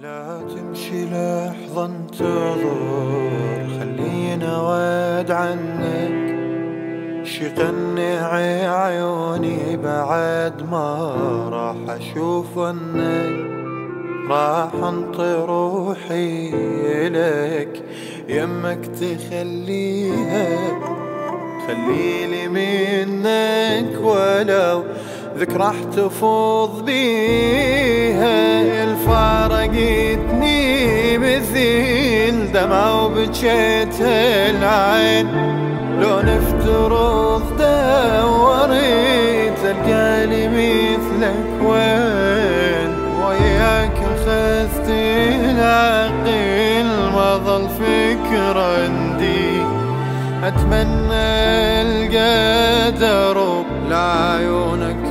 لا تمشي لحظة انتظر، خلينا واد عنك، شي قنعي عيوني بعد ما راح اشوف ونك، راح انطي روحي لك يمك تخليها، خليلي منك ولو ذكرى احتفظ بيها. الفارقتني مثل دمع وبجيت العين، لو نفترض دوريت تلقالي مثلك وين، وياك اخذت العقل ما ظل فكر عندي، اتمنى القدر لعيونك